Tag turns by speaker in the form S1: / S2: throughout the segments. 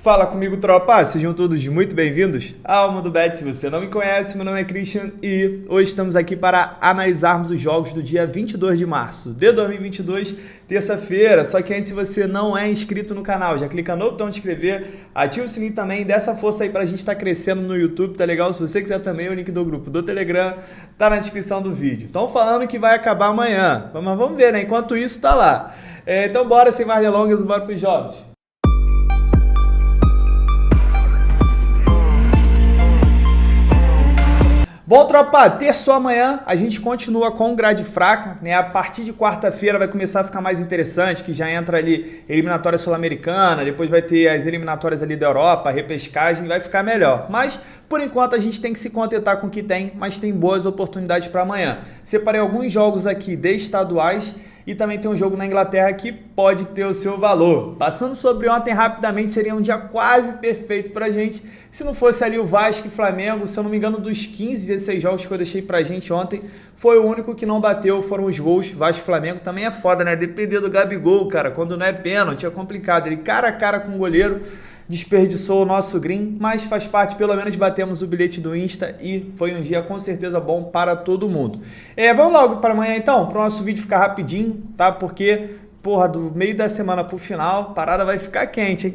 S1: Fala comigo, tropa! Sejam todos muito bem-vindos ao Mundo Bet. Se você não me conhece, meu nome é Christian e hoje estamos aqui para analisarmos os jogos do dia 22 de março de 2022, terça-feira. Só que antes, se você não é inscrito no canal, já clica no botão de inscrever, ativa o sininho também, dá essa força aí pra gente estar crescendo no YouTube, tá legal? Se você quiser também, o link do grupo do Telegram tá na descrição do vídeo. Estão falando que vai acabar amanhã, mas vamos ver, né? Enquanto isso, tá lá. Então bora, sem mais delongas, bora pros jogos. Bom, tropa, terça ou amanhã a gente continua com grade fraca, né? A partir de quarta-feira vai começar a ficar mais interessante, que já entra ali eliminatória sul-americana, depois vai ter as eliminatórias ali da Europa, a repescagem, vai ficar melhor. Mas, por enquanto, a gente tem que se contentar com o que tem, mas tem boas oportunidades para amanhã. Separei alguns jogos aqui de estaduais e também tem um jogo na Inglaterra que pode ter o seu valor. Passando sobre ontem rapidamente, seria um dia quase perfeito pra gente, se não fosse ali o Vasco e Flamengo. Se eu não me engano, dos 15, 16 jogos que eu deixei pra gente ontem, foi o único que não bateu, foram os gols. Vasco e Flamengo também é foda, né? Depender do Gabigol, cara, quando não é pênalti, é complicado. Ele cara a cara com o goleiro, desperdiçou o nosso green, mas faz parte, pelo menos batemos o bilhete do Insta e foi um dia com certeza bom para todo mundo. Vamos logo para amanhã então, para o nosso vídeo ficar rapidinho, tá? Porque, porra, do meio da semana pro final, a parada vai ficar quente, hein?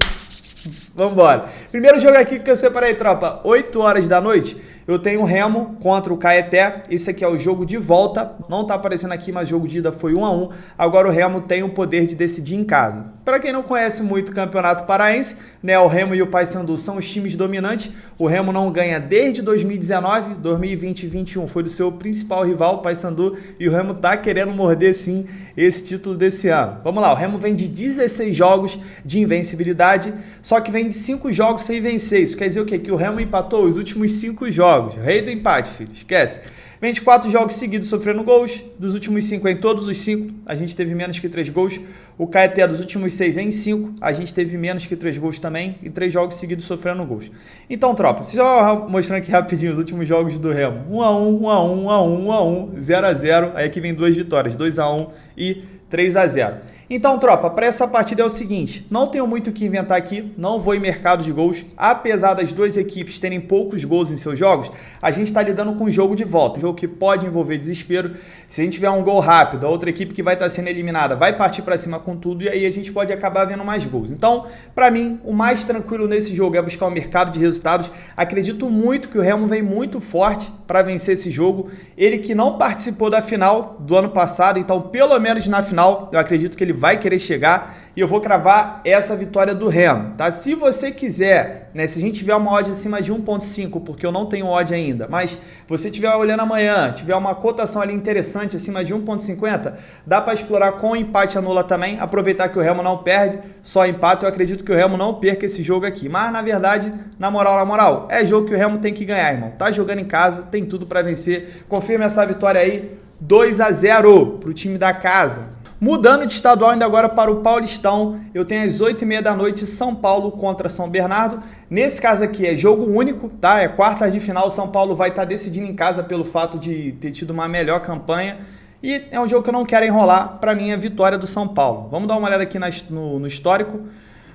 S1: Vambora. Primeiro jogo aqui que eu separei, tropa, 8 horas da noite. Eu tenho o Remo contra o Caeté. Esse aqui é o jogo de volta. Não tá aparecendo aqui, mas o jogo de ida foi 1-1. Agora o Remo tem o poder de decidir em casa. Para quem não conhece muito o Campeonato Paraense, né, o Remo e o Paysandu são os times dominantes. O Remo não ganha desde 2019, 2020 e 2021 foi do seu principal rival, o Paysandu, e o Remo tá querendo morder sim esse título desse ano. Vamos lá, o Remo vem de 16 jogos de invencibilidade, só que vem de 5 jogos sem vencer. Isso quer dizer o quê? Que o Remo empatou os últimos 5 jogos. Rei do empate, filho, esquece. 24 jogos seguidos sofrendo gols, dos últimos 5 em todos os 5, a gente teve menos que 3 gols. O Caeté dos últimos 6 em 5, a gente teve menos que 3 gols também, e 3 jogos seguidos sofrendo gols. Então, tropa, só mostrando aqui rapidinho os últimos jogos do Remo. 1-1, 1-1, 1-1, 1-1, 0-0, aí aqui vem 2 vitórias, 2-1 e 3-0. Então, tropa, para essa partida é o seguinte, não tenho muito o que inventar aqui, não vou em mercado de gols, apesar das duas equipes terem poucos gols em seus jogos, a gente está lidando com um jogo de volta, um jogo que pode envolver desespero. Se a gente tiver um gol rápido, a outra equipe que vai estar sendo eliminada vai partir para cima com tudo e aí a gente pode acabar vendo mais gols. Então, para mim, o mais tranquilo nesse jogo é buscar o mercado de resultados. Acredito muito que o Remo vem muito forte para vencer esse jogo, ele que não participou da final do ano passado, então pelo menos na final eu acredito que ele vai querer chegar e eu vou cravar essa vitória do Remo, tá? Se você quiser, né, se a gente tiver uma odd acima de 1.5, porque eu não tenho odd ainda, mas você tiver olhando amanhã, tiver uma cotação ali interessante acima de 1.50, dá para explorar com empate anula também, aproveitar que o Remo não perde, só empate. Eu acredito que o Remo não perca esse jogo aqui, mas na verdade, na moral, é jogo que o Remo tem que ganhar, irmão. Tá jogando em casa, tem tudo para vencer. Confirma essa vitória aí, 2-0 pro time da casa. Mudando de estadual ainda agora para o Paulistão, eu tenho às 8h30 da noite São Paulo contra São Bernardo. Nesse caso aqui é jogo único, tá? É quartas de final, São Paulo vai estar decidindo em casa pelo fato de ter tido uma melhor campanha. E é um jogo que eu não quero enrolar, para mim é vitória do São Paulo. Vamos dar uma olhada aqui no histórico.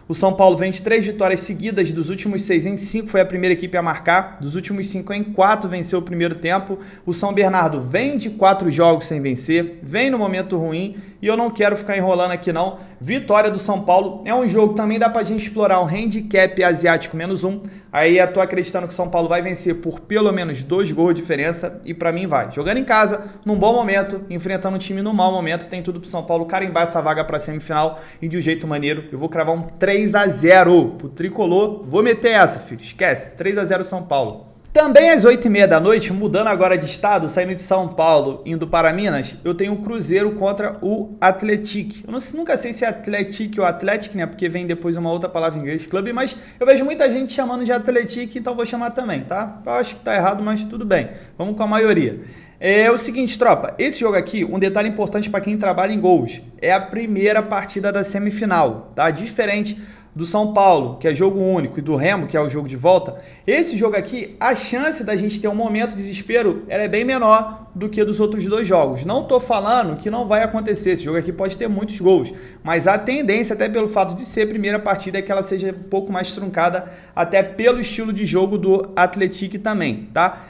S1: O São Paulo vem de 3 vitórias seguidas, dos últimos 6 em 5 foi a primeira equipe a marcar, dos últimos 5 em 4 venceu o primeiro tempo. O São Bernardo vem de 4 jogos sem vencer, vem no momento ruim e eu não quero ficar enrolando aqui não. Vitória do São Paulo, é um jogo também dá pra gente explorar um handicap asiático -1, aí eu tô acreditando que o São Paulo vai vencer por pelo menos 2 gols de diferença e pra mim vai. Jogando em casa, num bom momento, enfrentando um time no mau momento, tem tudo pro São Paulo carimbar essa vaga pra semifinal e de um jeito maneiro. Eu vou cravar um 3-0 pro Tricolor, vou meter essa, filho, esquece, 3-0 São Paulo. Também às 8h30 da noite, mudando agora de estado, saindo de São Paulo, indo para Minas, eu tenho o Cruzeiro contra o Atlético. Eu nunca sei se é Atlético ou Atlético, né? Porque vem depois uma outra palavra em inglês, clube, mas eu vejo muita gente chamando de Atlético, então vou chamar também, tá? Eu acho que tá errado, mas tudo bem. Vamos com a maioria. É o seguinte, tropa, esse jogo aqui, um detalhe importante para quem trabalha em gols, é a primeira partida da semifinal, tá? Diferente do São Paulo, que é jogo único, e do Remo, que é o jogo de volta, esse jogo aqui, a chance da gente ter um momento de desespero, ela é bem menor do que dos outros dois jogos. Não estou falando que não vai acontecer, esse jogo aqui pode ter muitos gols, mas a tendência, até pelo fato de ser a primeira partida, é que ela seja um pouco mais truncada, até pelo estilo de jogo do Atlético também, tá?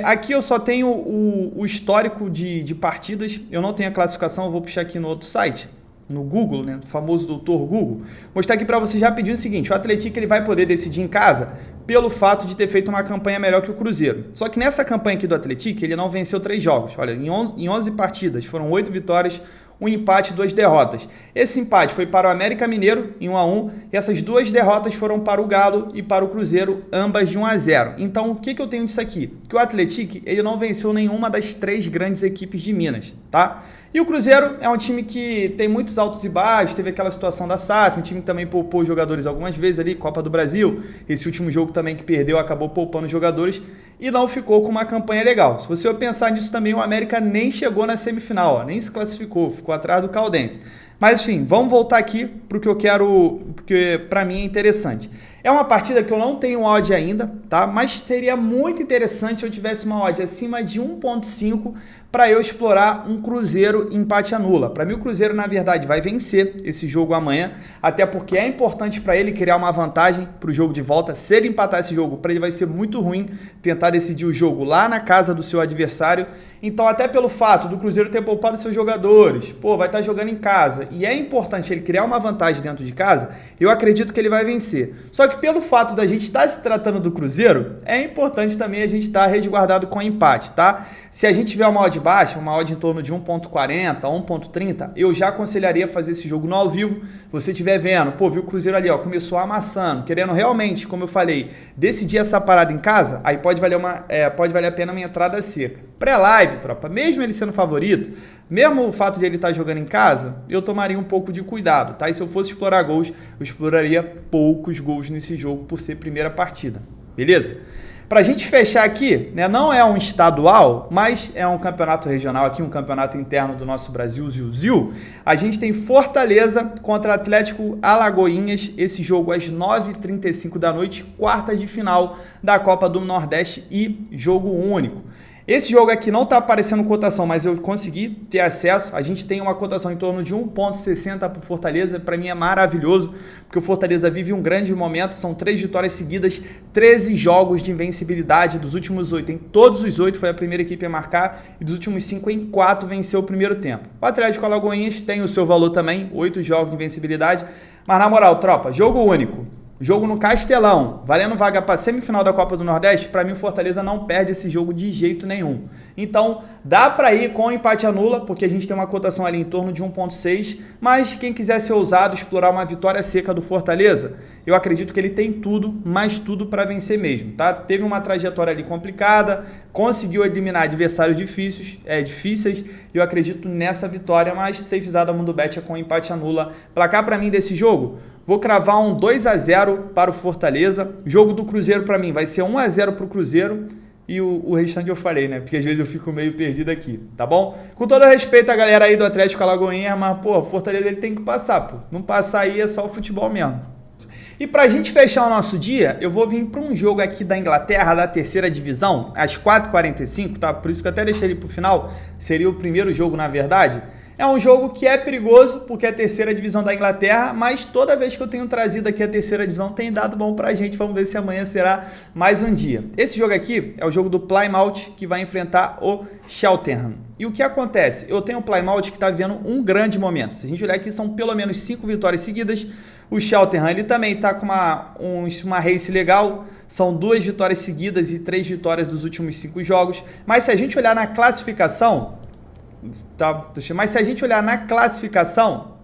S1: Aqui eu só tenho o histórico de partidas, eu não tenho a classificação, eu vou puxar aqui no outro site, no Google, né, o famoso doutor Google, mostrar aqui para vocês rapidinho o seguinte: o Atlético ele vai poder decidir em casa pelo fato de ter feito uma campanha melhor que o Cruzeiro. Só que nessa campanha aqui do Atlético, ele não venceu 3 jogos. Olha, em 11 partidas, foram 8 vitórias, um empate e 2 derrotas. Esse empate foi para o América Mineiro, em 1-1, e essas 2 derrotas foram para o Galo e para o Cruzeiro, ambas de 1-0. Então, o que eu tenho disso aqui? Que o Atlético ele não venceu nenhuma das 3 grandes equipes de Minas, tá? E o Cruzeiro é um time que tem muitos altos e baixos, teve aquela situação da SAF, um time que também poupou jogadores algumas vezes ali, Copa do Brasil, esse último jogo também que perdeu acabou poupando jogadores e não ficou com uma campanha legal. Se você pensar nisso também, o América nem chegou na semifinal, ó, nem se classificou, ficou atrás do Caldense. Mas enfim, vamos voltar aqui para o que eu quero, porque para mim é interessante. É uma partida que eu não tenho odd ainda, tá? Mas seria muito interessante se eu tivesse uma odd acima de 1.5 para eu explorar um Cruzeiro empate anula. Para mim o Cruzeiro, na verdade, vai vencer esse jogo amanhã, até porque é importante para ele criar uma vantagem para o jogo de volta. Se ele empatar esse jogo, para ele vai ser muito ruim tentar decidir o jogo lá na casa do seu adversário. Então, até pelo fato do Cruzeiro ter poupado seus jogadores, vai estar jogando em casa, e é importante ele criar uma vantagem dentro de casa, eu acredito que ele vai vencer. Só que pelo fato da gente estar se tratando do Cruzeiro, é importante também a gente estar resguardado com empate, tá? Se a gente tiver uma odd baixa, uma odd em torno de 1.40, 1.30, eu já aconselharia fazer esse jogo no ao vivo. Você estiver vendo, viu o Cruzeiro ali, ó, começou amassando, querendo realmente, como eu falei, decidir essa parada em casa, aí pode valer a pena uma entrada seca. Pré-live, tropa, mesmo ele sendo favorito, mesmo o fato de ele estar jogando em casa, eu tomaria um pouco de cuidado, tá? E se eu fosse explorar gols, eu exploraria poucos gols nesse jogo por ser primeira partida, beleza? Pra gente fechar aqui, né, não é um estadual, mas é um campeonato regional aqui, um campeonato interno do nosso Brasil, Zil. A gente tem Fortaleza contra Atlético Alagoinhas, esse jogo às 9h35 da noite, quartas de final da Copa do Nordeste e jogo único. Esse jogo aqui não está aparecendo cotação, mas eu consegui ter acesso. A gente tem uma cotação em torno de 1.60 para o Fortaleza. Para mim é maravilhoso, porque o Fortaleza vive um grande momento. São 3 vitórias seguidas, 13 jogos de invencibilidade dos últimos 8. Em todos os 8 foi a primeira equipe a marcar e dos últimos 5 em 4 venceu o primeiro tempo. O Atlético Alagoinhas tem o seu valor também, 8 jogos de invencibilidade. Mas na moral, tropa, jogo único. Jogo no Castelão, valendo vaga para a semifinal da Copa do Nordeste, para mim o Fortaleza não perde esse jogo de jeito nenhum. Então, dá para ir com empate anula, porque a gente tem uma cotação ali em torno de 1.6, mas quem quiser ser ousado, explorar uma vitória seca do Fortaleza, eu acredito que ele tem tudo, mais tudo para vencer mesmo, tá? Teve uma trajetória ali complicada, conseguiu eliminar adversários difíceis, eu acredito nessa vitória, mas safezada Mundo Bet é com empate anula. Placar para mim desse jogo, vou cravar um 2-0 para o Fortaleza. O jogo do Cruzeiro para mim vai ser 1-0 para o Cruzeiro e o restante eu falei, né? Porque às vezes eu fico meio perdido aqui, tá bom? Com todo respeito à galera aí do Atlético Alagoinhas, mas, o Fortaleza ele tem que passar, pô. Não passar aí é só o futebol mesmo. E pra gente fechar o nosso dia, eu vou vir para um jogo aqui da Inglaterra, da terceira divisão, às 4h45, tá? Por isso que eu até deixei ele pro final, seria o primeiro jogo na verdade. É um jogo que é perigoso, porque é a terceira divisão da Inglaterra, mas toda vez que eu tenho trazido aqui a terceira divisão tem dado bom pra gente. Vamos ver se amanhã será mais um dia. Esse jogo aqui é o jogo do Plymouth, que vai enfrentar o Cheltenham. E o que acontece? Eu tenho o Plymouth que está vivendo um grande momento. Se a gente olhar aqui, são pelo menos 5 vitórias seguidas. O Cheltenham ele também está com uma race legal. São 2 vitórias seguidas e 3 vitórias dos últimos 5 jogos. Mas se a gente olhar na classificação... Mas se a gente olhar na classificação,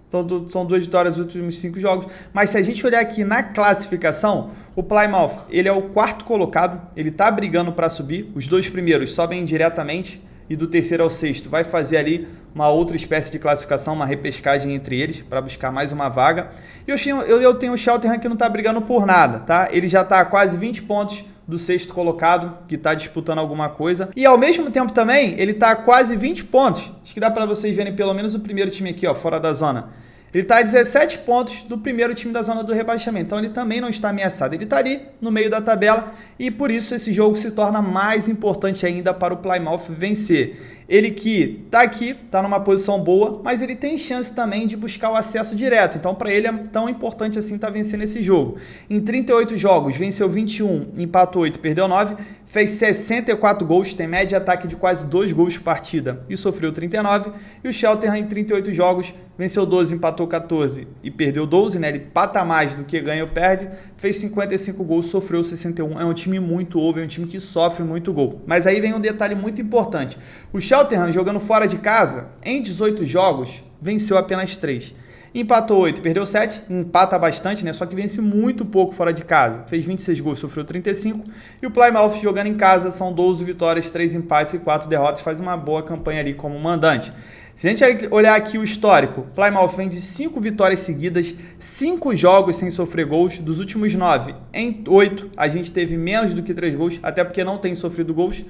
S1: são 2 vitórias nos últimos 5 jogos, mas se a gente olhar aqui na classificação, o Plymouth, ele é o 4º colocado, ele está brigando para subir, os 2 primeiros sobem diretamente e do 3º ao 6º vai fazer ali uma outra espécie de classificação, uma repescagem entre eles para buscar mais uma vaga. E eu tenho o Cheltenham que não está brigando por nada, tá? Ele já está a quase 20 pontos do 6º colocado, que está disputando alguma coisa. E ao mesmo tempo também, ele está a quase 20 pontos. Acho que dá para vocês verem pelo menos o primeiro time aqui, ó, fora da zona. Ele está a 17 pontos do primeiro time da zona do rebaixamento, então ele também não está ameaçado. Ele está ali no meio da tabela e por isso esse jogo se torna mais importante ainda para o Plymouth vencer. Ele que está aqui, está numa posição boa, mas ele tem chance também de buscar o acesso direto. Então para ele é tão importante assim estar vencendo esse jogo. Em 38 jogos, venceu 21, empatou 8, perdeu 9, fez 64 gols, tem média de ataque de quase 2 gols por partida e sofreu 39. E o Cheltenham em 38 jogos, venceu 12, empatou 14 e perdeu 12, né? Ele pata mais do que ganha ou perde, fez 55 gols, sofreu 61. É um time muito over, é um time que sofre muito gol. Mas aí vem um detalhe muito importante. O Cheltenham, jogando fora de casa, em 18 jogos, venceu apenas 3. Empatou 8, perdeu 7, empata bastante, né? Só que vence muito pouco fora de casa. Fez 26 gols, sofreu 35. E o Plymouth jogando em casa são 12 vitórias, 3 empates e 4 derrotas. Faz uma boa campanha ali como mandante. Se a gente olhar aqui o histórico, Plymouth vem de 5 vitórias seguidas, 5 jogos sem sofrer gols. Dos últimos 9, em 8 a gente teve menos do que 3 gols, até porque não tem sofrido gols.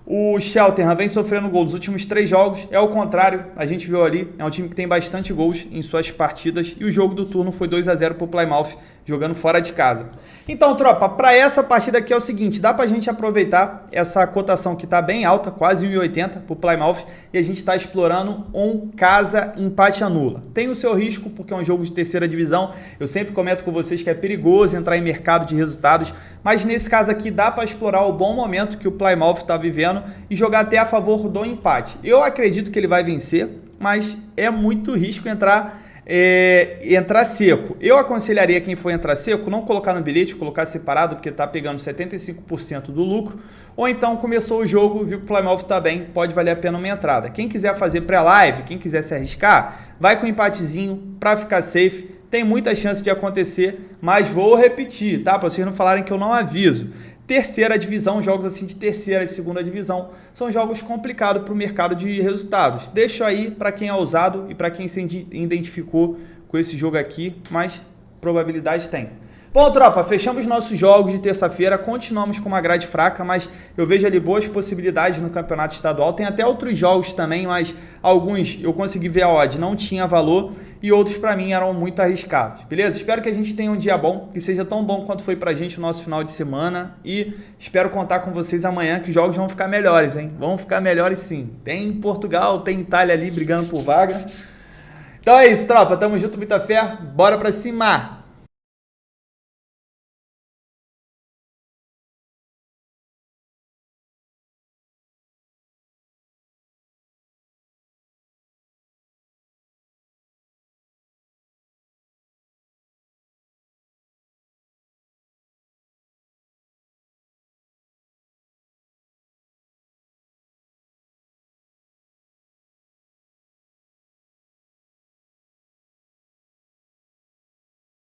S1: O Cheltenham vem sofrendo gol nos últimos 3 jogos, é o contrário, a gente viu ali, é um time que tem bastante gols em suas partidas e o jogo do turno foi 2-0 para o Plymouth, jogando fora de casa. Então, tropa, para essa partida aqui é o seguinte, dá para a gente aproveitar essa cotação que está bem alta, quase 1,80 para o Plymouth, e a gente está explorando um casa empate anula. Tem o seu risco, porque é um jogo de terceira divisão, eu sempre comento com vocês que é perigoso entrar em mercado de resultados, mas nesse caso aqui dá para explorar o bom momento que o Plymouth está vivendo e jogar até a favor do empate. Eu acredito que ele vai vencer, mas é muito risco entrar seco. Eu aconselharia quem for entrar seco não colocar no bilhete, colocar separado, porque está pegando 75% do lucro, ou então começou o jogo, viu que o Plymouth está bem, pode valer a pena uma entrada. Quem quiser fazer pré-live, quem quiser se arriscar, vai com um empatezinho para ficar safe. Tem muita chance de acontecer, mas vou repetir, tá? Para vocês não falarem que eu não aviso. Terceira divisão, jogos assim de terceira e segunda divisão, são jogos complicados para o mercado de resultados. Deixo aí para quem é ousado e para quem se identificou com esse jogo aqui, mas probabilidade tem. Bom, tropa, fechamos nossos jogos de terça-feira, continuamos com uma grade fraca, mas eu vejo ali boas possibilidades no campeonato estadual. Tem até outros jogos também, mas alguns eu consegui ver a odd, não tinha valor e outros para mim eram muito arriscados, beleza? Espero que a gente tenha um dia bom, que seja tão bom quanto foi pra gente o nosso final de semana e espero contar com vocês amanhã que os jogos vão ficar melhores, hein? Vão ficar melhores sim. Tem Portugal, tem Itália ali brigando por vaga. Então é isso, tropa, tamo junto, muita fé, bora pra cima!